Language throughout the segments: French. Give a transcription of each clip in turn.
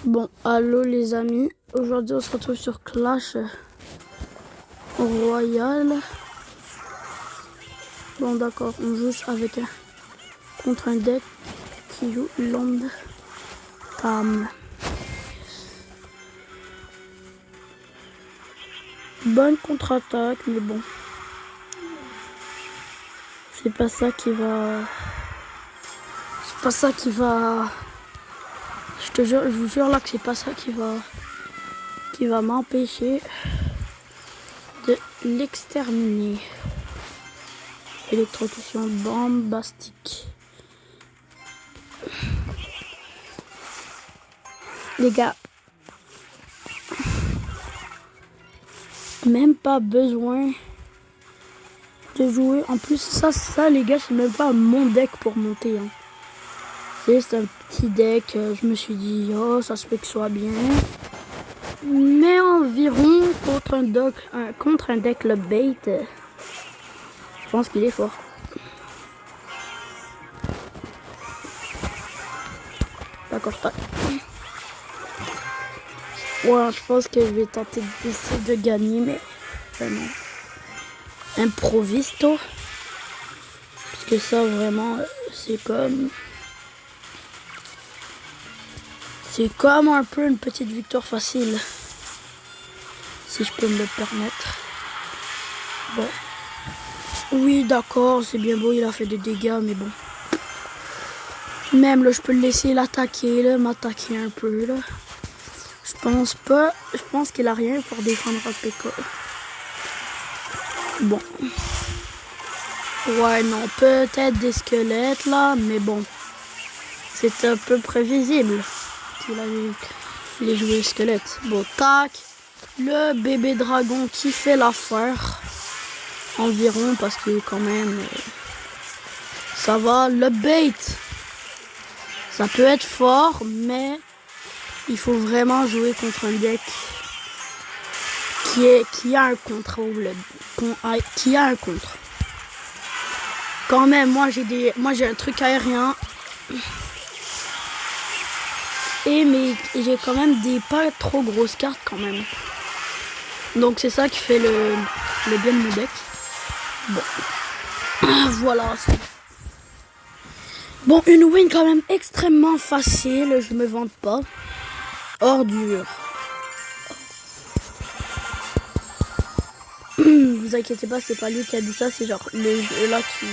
Bon, allô les amis, aujourd'hui on se retrouve sur Clash Royale. Bon d'accord, on joue contre un deck qui joue Land Tam. Bonne contre-attaque, mais bon, c'est pas ça qui va... Je te jure, je vous jure là que c'est pas ça qui va m'empêcher de l'exterminer. Électrocution bombastique. Les gars, même pas besoin de jouer. En plus, ça les gars, c'est même pas mon deck pour monter. Hein. C'est juste un petit deck. Je me suis dit, oh, ça se peut que ce soit bien. Mais environ contre un deck le bait, je pense qu'il est fort. D'accord, pas. Ouais, je pense que je vais tenter d'essayer de gagner, mais vraiment improvisto. Parce que ça, vraiment, c'est comme un peu une petite victoire facile. Si je peux me le permettre. Bon. Oui, d'accord, c'est bien beau, il a fait des dégâts, mais bon. Même là, je peux le laisser l'attaquer, là, m'attaquer un peu, là. Je pense qu'il a rien pour défendre APK. Bon. Ouais, non, peut-être des squelettes, là, mais bon. C'est un peu prévisible qu'il avait les jouets squelettes. Bon, tac. Le bébé dragon qui fait l'affaire. Environ, parce que quand même, ça va. Le bait, ça peut être fort, mais il faut vraiment jouer contre un deck qui a un contre. Qui a un contre. Quand même, moi j'ai un truc aérien. Mais j'ai quand même des pas trop grosses cartes quand même. Donc c'est ça qui fait le bien de mon deck. Bon. Voilà. Bon, une win quand même extrêmement facile, je me vante pas. Ordure. Vous inquiétez pas, c'est pas lui qui a dit ça, c'est genre le jeu là qui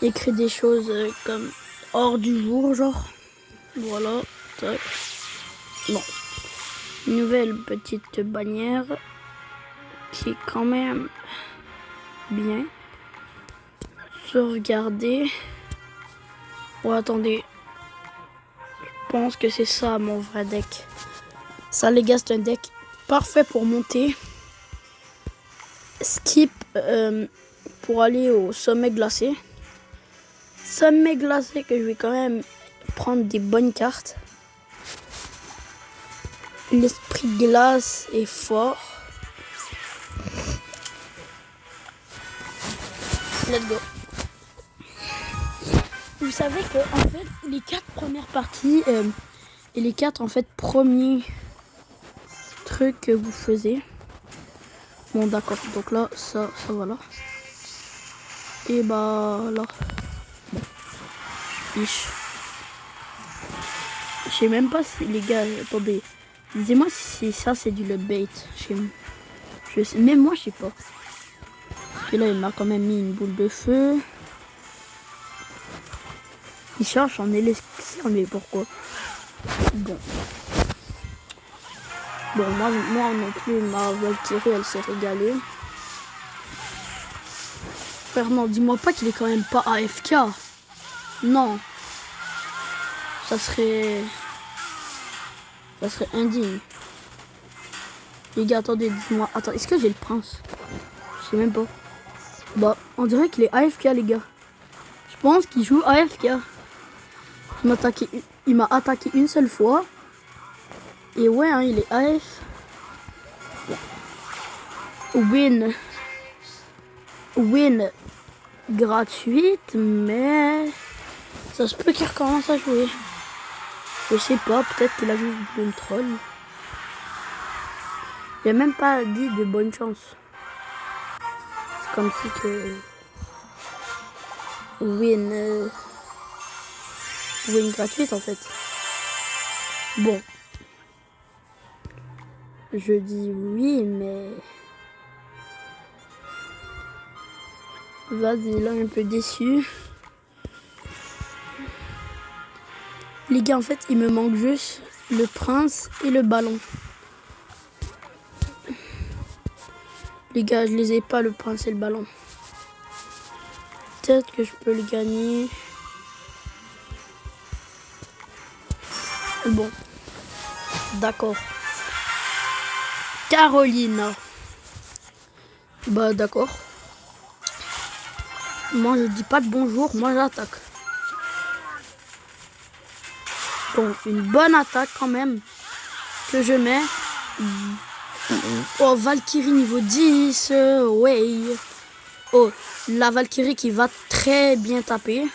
écrit des choses comme hors du jour, genre. Voilà. Tac. Bon. Nouvelle petite bannière qui est quand même bien. Sauvegarder. Oh, attendez. Je pense que c'est ça mon vrai deck. Ça, les gars, c'est un deck parfait pour monter. Skip pour aller au sommet glacé. Sommet glacé que je vais quand même prendre des bonnes cartes. L'esprit glace est fort. Let's go. Vous savez que en fait les 4 premières parties et les 4 en fait premiers trucs que vous faisiez. Bon d'accord, donc là ça voilà. Et bah là. Bon. Je sais même pas si les gars, attendez. Dis-moi si ça c'est du le bait. Je sais, même moi je sais pas. Parce que là il m'a quand même mis une boule de feu. Il cherche en élixir, mais pourquoi? Bon. Bon, moi non plus, ma Valkyrie, elle s'est régalée. Frère, non, dis-moi pas qu'il est quand même pas AFK. Non. Ça serait indigne. Les gars, attendez, dites-moi. Attends, est-ce que j'ai le prince? Je sais même pas. Bah, on dirait qu'il est AFK, les gars. Je pense qu'il joue AFK. Il m'a attaqué une seule fois. Et ouais, hein, il est AF. Win gratuite, mais ça se peut qu'il recommence à jouer. Je sais pas, peut-être qu'il a juste une troll. Il a même pas dit de bonne chance. C'est comme si que... Win gratuite en fait. Bon. Je dis oui, mais... Vas-y, là, un peu déçu. Les gars, en fait, il me manque juste le prince et le ballon. Les gars, je les ai pas, le prince et le ballon. Peut-être que je peux le gagner. Bon. D'accord. Carolina. Bah, d'accord. Moi, je dis pas de bonjour, moi j'attaque. Bon, une bonne attaque quand même. Que je mets. Oh, Valkyrie niveau 10. Ouais. Oh, la Valkyrie qui va très bien taper.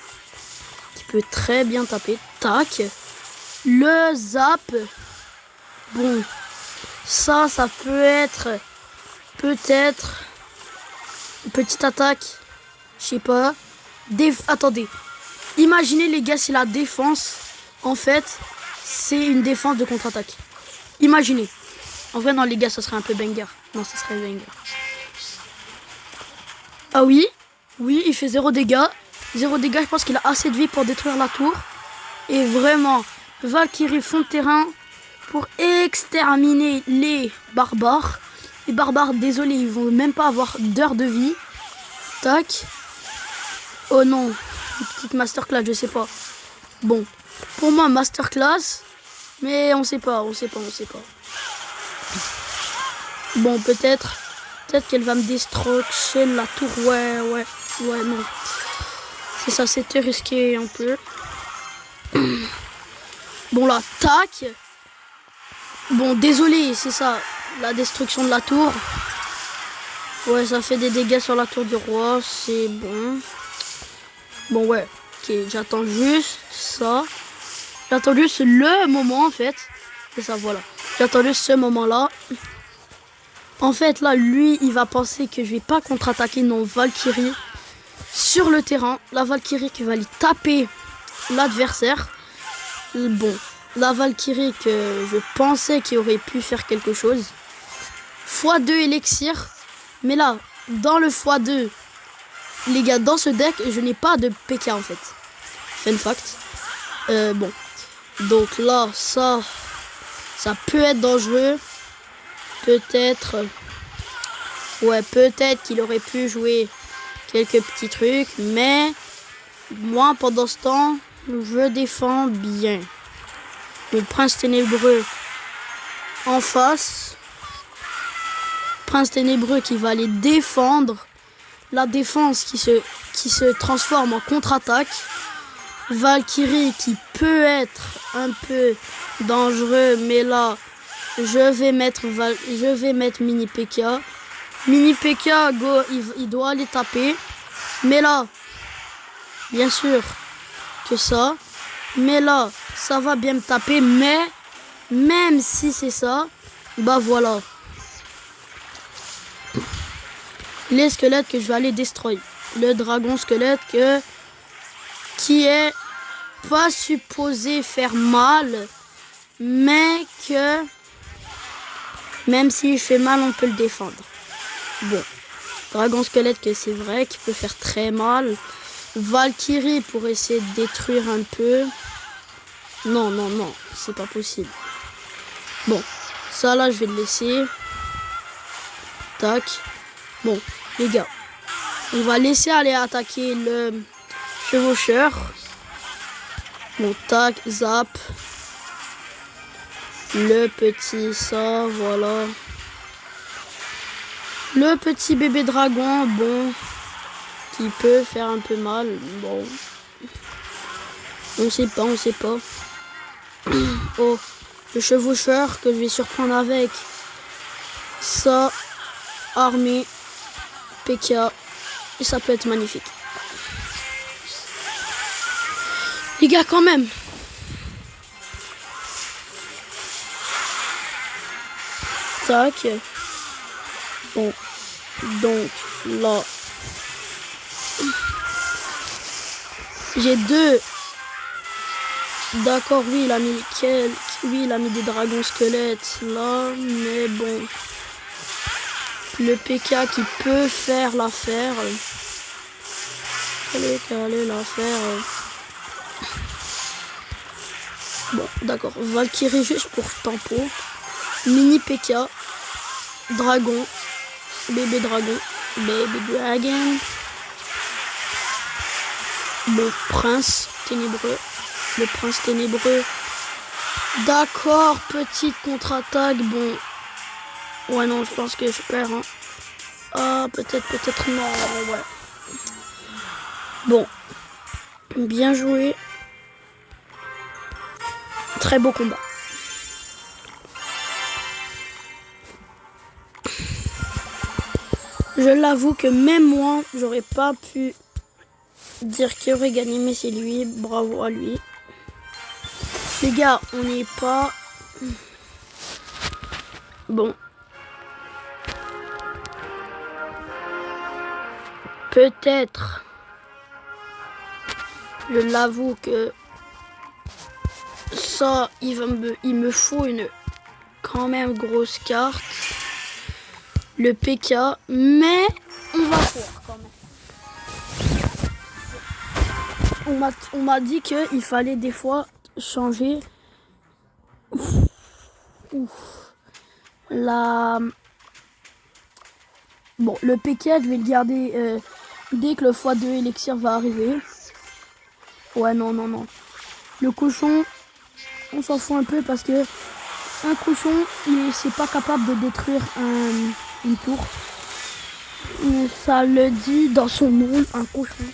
Qui peut très bien taper. Tac. Le zap. Bon. Ça peut être... Peut-être... Une petite attaque. Je sais pas. Attendez. Imaginez les gars, si la défense, en fait, c'est une défense de contre-attaque. Imaginez. En vrai, non les gars, ça serait un peu banger. Non, ça serait banger. Ah oui. Oui, il fait 0 dégâts. 0 dégâts, je pense qu'il a assez de vie pour détruire la tour. Et vraiment, Valkyrie fond de terrain pour exterminer les barbares. Les barbares, désolé, ils vont même pas avoir d'heure de vie. Tac. Oh non, une petite masterclass, je sais pas. Bon, pour moi, masterclass, mais on sait pas. Bon, peut-être qu'elle va me destroyer la tour. Ouais, non. C'est ça, c'était risqué un peu. Bon, là, tac. Bon, désolé, c'est ça, la destruction de la tour. Ouais, ça fait des dégâts sur la tour du roi, c'est bon. Bon, ouais, ok, j'attends juste ça. J'attends juste le moment, en fait. C'est ça, voilà. J'attends juste ce moment-là. En fait, là, lui, il va penser que je vais pas contre-attaquer non Valkyrie sur le terrain. La Valkyrie qui va lui taper l'adversaire. Bon, la Valkyrie que je pensais qu'il aurait pu faire quelque chose. x2 élixir. Mais là, dans le x2, les gars, dans ce deck, je n'ai pas de PK en fait. Fun fact. Bon. Donc là, ça peut être dangereux. Peut-être. Ouais, peut-être qu'il aurait pu jouer quelques petits trucs. Mais moi, pendant ce temps, je défends bien. Le prince ténébreux en face. Prince ténébreux qui va les défendre. La défense qui se transforme en contre-attaque. Valkyrie qui peut être un peu dangereux, mais là je vais mettre mini PK. Mini PK, go, il doit aller taper. Mais là, bien sûr que ça. Mais là, ça va bien me taper. Mais même si c'est ça, bah voilà. Les squelettes que je vais aller destroy. Le dragon squelette qui est pas supposé faire mal, mais que même s'il fait mal, on peut le défendre. Bon, dragon squelette que c'est vrai qu'il peut faire très mal. Valkyrie pour essayer de détruire un peu. Non, c'est pas possible. Bon, ça là je vais le laisser. Tac. Bon, les gars, on va laisser aller attaquer le chevaucheur. Bon, tac, zap. Le petit ça, voilà. Le petit bébé dragon, bon, qui peut faire un peu mal. Bon, on sait pas. Oh, le chevaucheur que je vais surprendre avec ça, armée, PK, et ça peut être magnifique. Les gars, quand même, Tac. Bon. Donc, là. J'ai deux. D'accord, oui, il a mis oui, il a mis des dragons squelettes là, mais bon. Le PK qui peut faire l'affaire. Allez, l'affaire. Bon, d'accord. Valkyrie juste pour tempo. Mini PK. Dragon. Bébé dragon. Baby dragon. Bon, prince ténébreux. Le prince ténébreux. D'accord, petite contre-attaque. Bon. Ouais, non, je pense que je perds. Hein. Ah, peut-être non. Ouais. Bon. Bien joué. Très beau combat. Je l'avoue que même moi, j'aurais pas pu dire qu'il aurait gagné, mais c'est lui. Bravo à lui. Les gars, on n'est pas... Bon. Peut-être. Je l'avoue que... Ça, il me faut une quand même grosse carte. Le PK. Mais on va voir quand même. On m'a dit qu'il fallait des fois changer la... Bon, le PK, je vais le garder dès que le x2 élixir va arriver. Ouais, non. Le cochon, on s'en fout un peu parce que un cochon, c'est pas capable de détruire une tour. Ça le dit dans son nom, un cochon.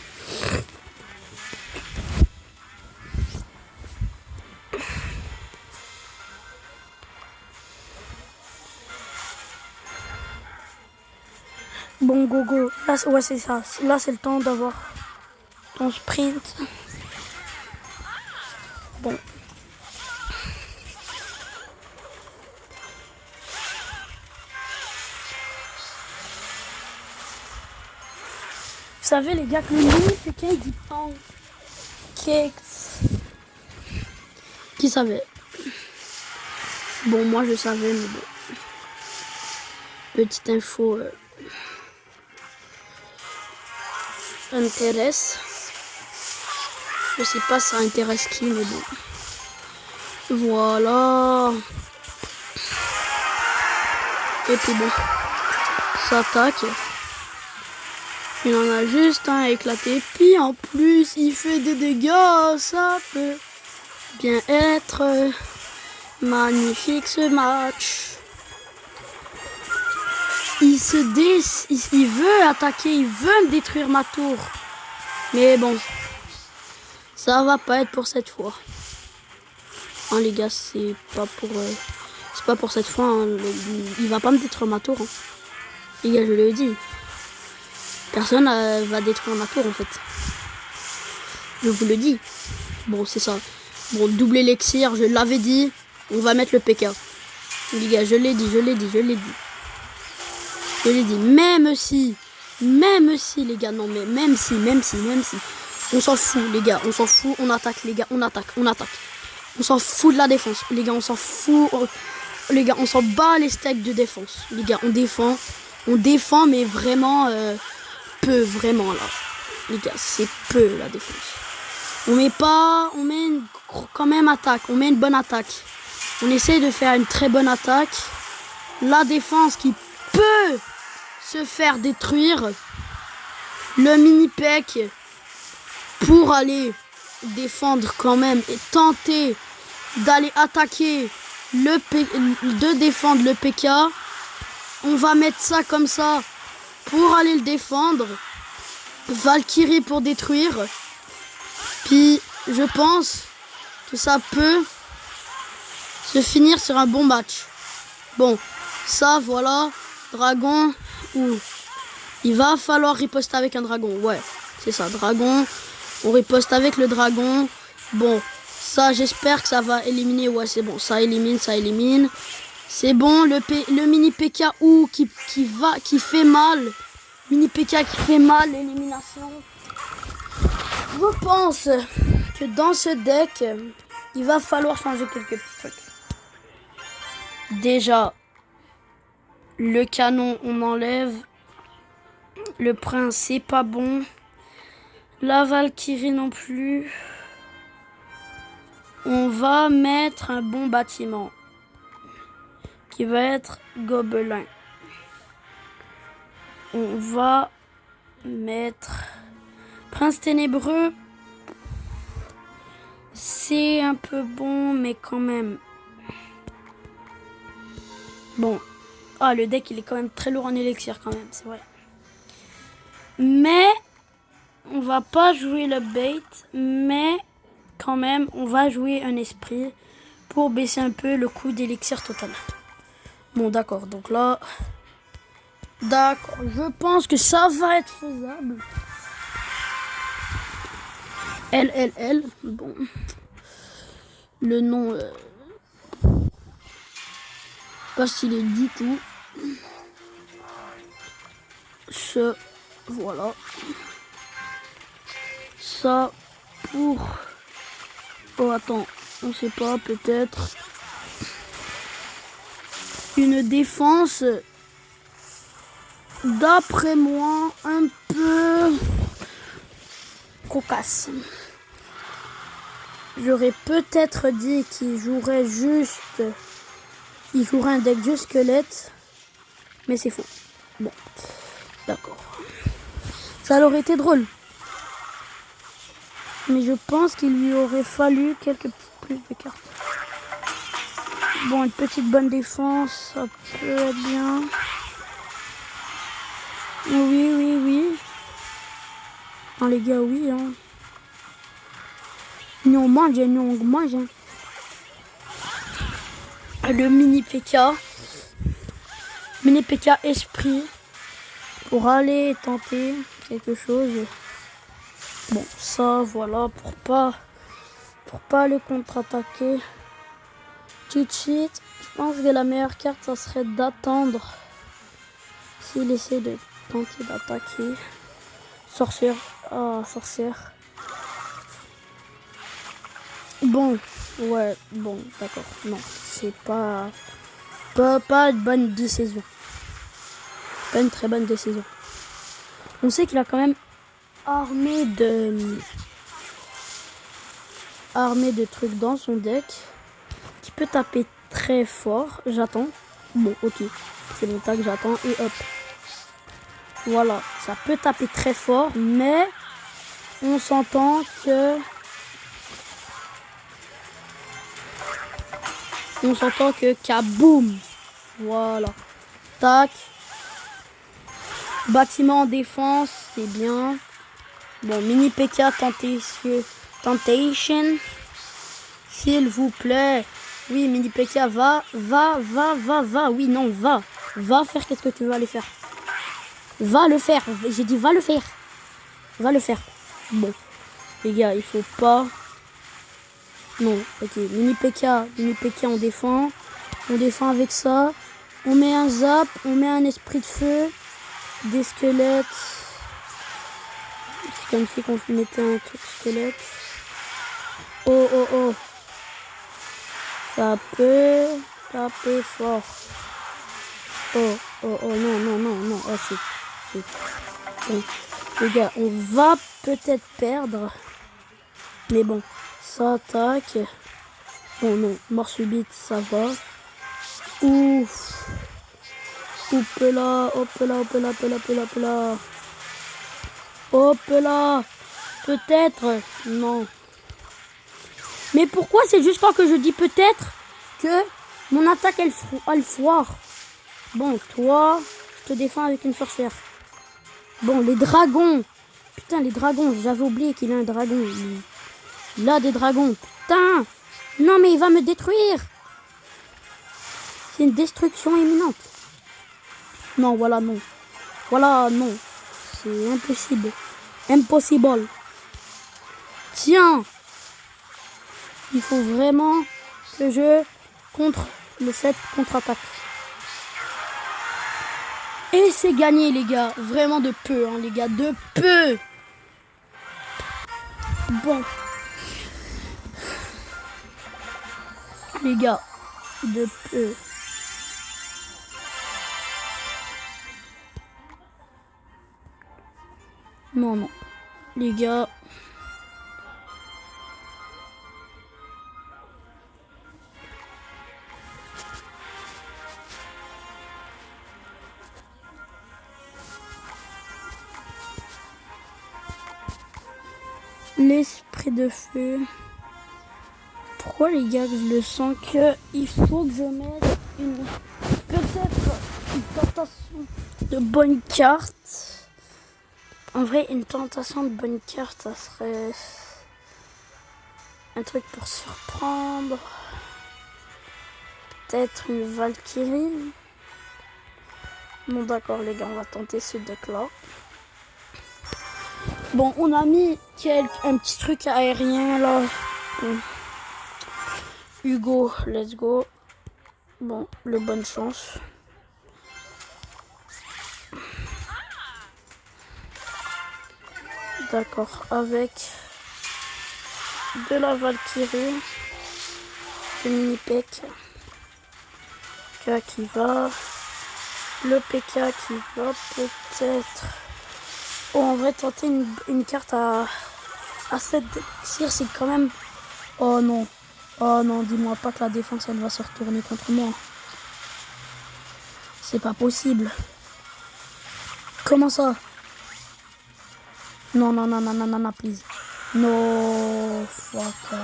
Bon, go. Là, ouais, c'est ça. Là, c'est le temps d'avoir ton sprint. Bon. Vous savez, les gars, que le mini PK, il dit pancakes. Qui savait? Bon, moi, je savais, mais bon. Petite info... intéresse. Je sais pas si ça intéresse qui, mais bon. Voilà. Et puis bon. Ça attaque. Il en a juste un éclaté. Puis en plus, il fait des dégâts. Ça peut bien être magnifique ce match. Il veut attaquer, il veut me détruire ma tour. Mais bon, ça va pas être pour cette fois. Hein, les gars, c'est pas pour cette fois. Hein. Il va pas me détruire ma tour. Hein. Les gars, je le dis. Personne va détruire ma tour en fait. Je vous le dis. Bon, c'est ça. Bon, double élixir, je l'avais dit. On va mettre le PK. Les gars, je l'ai dit. Même si, les gars, non, mais même si, on s'en fout, les gars, on attaque, les gars, on attaque. On s'en fout de la défense, les gars, on s'en fout, les gars, on s'en bat les steaks de défense, les gars, on défend, mais vraiment, peu, vraiment, là, les gars, c'est peu, la défense. On met quand même attaque, on met une bonne attaque, on essaie de faire une très bonne attaque, la défense qui peut se faire détruire, le mini pek pour aller défendre quand même et tenter d'aller attaquer de défendre le PK. On va mettre ça comme ça pour aller le défendre. Valkyrie pour détruire. Puis je pense que ça peut se finir sur un bon match. Bon, ça voilà. Dragon, ou il va falloir riposter avec un dragon. Ouais, c'est ça, dragon. On riposte avec le dragon. Bon, ça, j'espère que ça va éliminer. Ouais, c'est bon, ça élimine. C'est bon, le mini PK ou qui fait mal. Mini PK qui fait mal, l'élimination. Je pense que dans ce deck, il va falloir changer quelques petits trucs. Déjà, le canon, on enlève. Le prince, c'est pas bon. La Valkyrie non plus. On va mettre un bon bâtiment. Qui va être gobelin. On va mettre prince ténébreux. C'est un peu bon, mais quand même. Bon. Ah, le deck, il est quand même très lourd en élixir quand même, c'est vrai. Mais, on va pas jouer le bait, mais quand même, on va jouer un esprit pour baisser un peu le coût d'élixir total. Bon, d'accord, donc là... D'accord, je pense que ça va être faisable. LLL, bon. Le nom... pas stylé du tout. Ce... Voilà. Ça pour... Oh, attends, on sait pas, peut-être... Une défense... D'après moi, un peu... cocasse. J'aurais peut-être dit qu'il jouerait juste... Il jouerait un deck juste squelette. Mais c'est faux. Bon, d'accord. Ça aurait été drôle. Mais je pense qu'il lui aurait fallu quelques plus de cartes. Bon, une petite bonne défense, ça peut être bien. Oui, oui, oui. Non, les gars, oui. Hein. Nous, on mange. Le mini PK. Mini PK esprit. Pour aller tenter quelque chose. Bon, ça, voilà, pour pas le contre-attaquer. Cheat sheet. Je pense que la meilleure carte, ça serait d'attendre. S'il essaie de tenter d'attaquer. Sorcière. Ah, sorcière. Bon, ouais, bon, d'accord. Non, c'est pas une bonne décision. Pas une très bonne décision. On sait qu'il a quand même armé de trucs dans son deck qui peut taper très fort. J'attends. Bon, ok. C'est mon tag, j'attends et hop. Voilà, ça peut taper très fort, mais on s'entend que kaboum. Voilà. Tac. Bâtiment en défense, c'est bien. Bon, mini PK Tentation. S'il vous plaît. Oui, mini PK, va. Oui, non, va. Va faire qu'est-ce que tu vas aller faire. Va le faire. J'ai dit va le faire. Va le faire. Bon. Les gars, il faut pas... Non, ok. Mini PK on défend. On défend avec ça. On met un zap. On met un esprit de feu. Des squelettes. C'est comme si on mettait un truc squelette. Oh. Ça peut taper fort. Oh, non. Oh, c'est... Bon. Les gars, on va peut-être perdre. Mais bon, ça attaque. Bon, non, mort subite, ça va. Ouf. Hop là. Peut-être. Non. Mais pourquoi c'est juste quand que je dis peut-être que mon attaque elle foire. Bon, toi, je te défends avec une sorcière. Bon, les dragons. Putain, les dragons. J'avais oublié qu'il a un dragon. Il a des dragons. Putain. Non, mais il va me détruire. C'est une destruction imminente. Non, voilà, non. Voilà, non. C'est impossible. Impossible. Tiens. Il faut vraiment que je contre Le 7 contre-attaque. Et c'est gagné, les gars. Vraiment de peu, hein, les gars. De peu. Bon. Les gars. De peu. Non, non. Les gars. L'esprit de feu. Pourquoi les gars, je le sens que il faut que je mette peut-être une tentation de bonne carte. En vrai, une tentation de bonne carte, ça serait un truc pour surprendre. Peut-être une Valkyrie. Bon d'accord les gars, on va tenter ce deck là. Bon, on a mis un petit truc aérien là. Hugo, let's go. Bon, le bonne chance. D'accord, avec de la Valkyrie, le mini PK qui va, le PK qui va peut-être. Oh, on va tenter une carte à 7 d'élixir, c'est quand même. Oh non, dis-moi pas que la défense elle va se retourner contre moi. C'est pas possible. Comment ça? Non, please. No, fuck.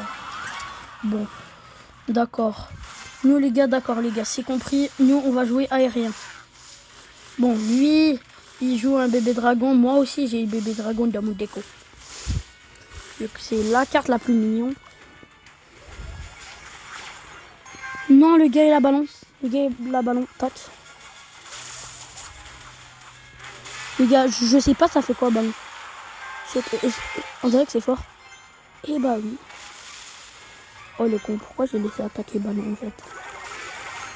Bon, d'accord. Nous les gars, c'est compris. Nous, on va jouer aérien. Bon, lui, il joue un bébé dragon. Moi aussi, j'ai le bébé dragon dans mon déco. C'est la carte la plus mignonne. Non, le gars, il a ballon. Tac. Les gars, je sais pas ça fait quoi, ballon. On dirait que c'est fort. Et bah oui. Oh le con, pourquoi j'ai laissé attaquer ballon en fait?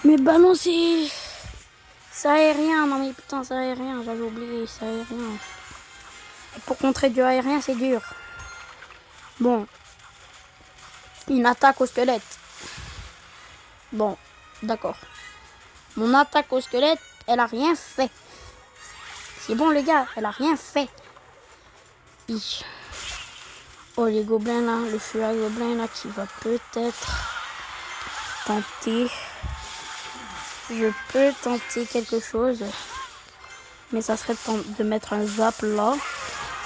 Mais ballon c'est aérien, non mais putain c'est aérien, j'avais oublié, c'est aérien. Et pour contrer du aérien c'est dur. Bon. Une attaque au squelette. Bon, d'accord. Mon attaque au squelette, elle a rien fait. C'est bon les gars, elle a rien fait. Oh les gobelins là, le feu à gobelins là qui va peut-être tenter. Je peux tenter quelque chose. Mais ça serait de mettre un zap là.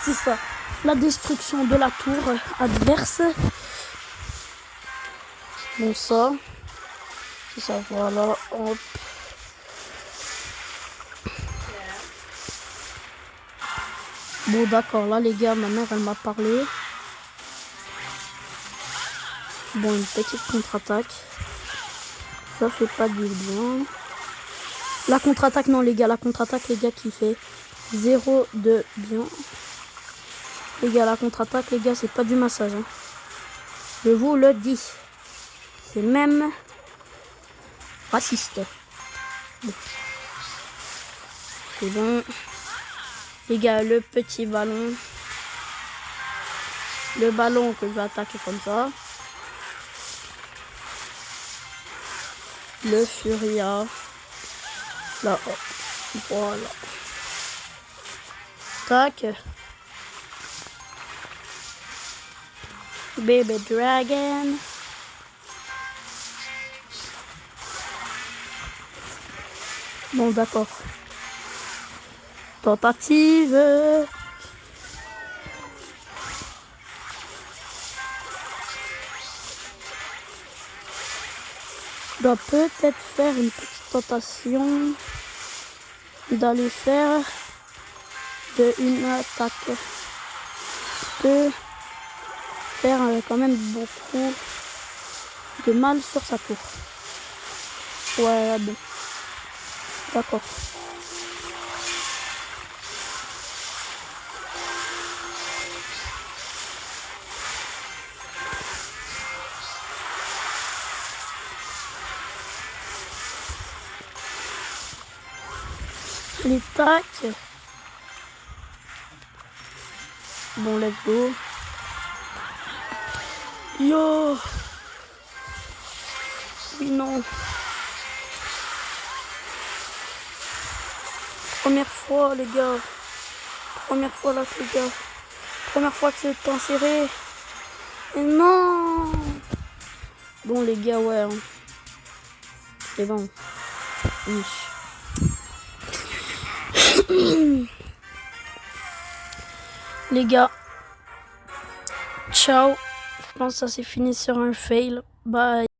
C'est ça. La destruction de la tour adverse. Bon ça. C'est ça, voilà. Hop. Bon d'accord, là les gars, ma mère elle m'a parlé. Bon, une petite contre-attaque. Ça fait pas du bien. La contre-attaque, non les gars, les gars qui fait 0 de bien. Les gars, la contre-attaque, les gars, c'est pas du massage. Hein. Je vous le dis. C'est même raciste. C'est bon. Les gars, le petit ballon. Le ballon que je vais attaquer comme ça. Le Furia. Là, hop. Voilà. Tac. Baby Dragon. Bon, d'accord. Tentative. Je dois peut-être faire une petite tentation d'aller faire une attaque. Je peux faire quand même beaucoup de mal sur sa tour. Ouais, bon. D'accord. Les tac. Bon, let's go. Yo. Oui, non. Première fois, les gars. Première fois là, les gars. Première fois que c'est inséré. Et non. Bon, les gars, ouais. Hein. C'est bon. Les gars. Ciao. Je pense que ça s'est fini sur un fail. Bye.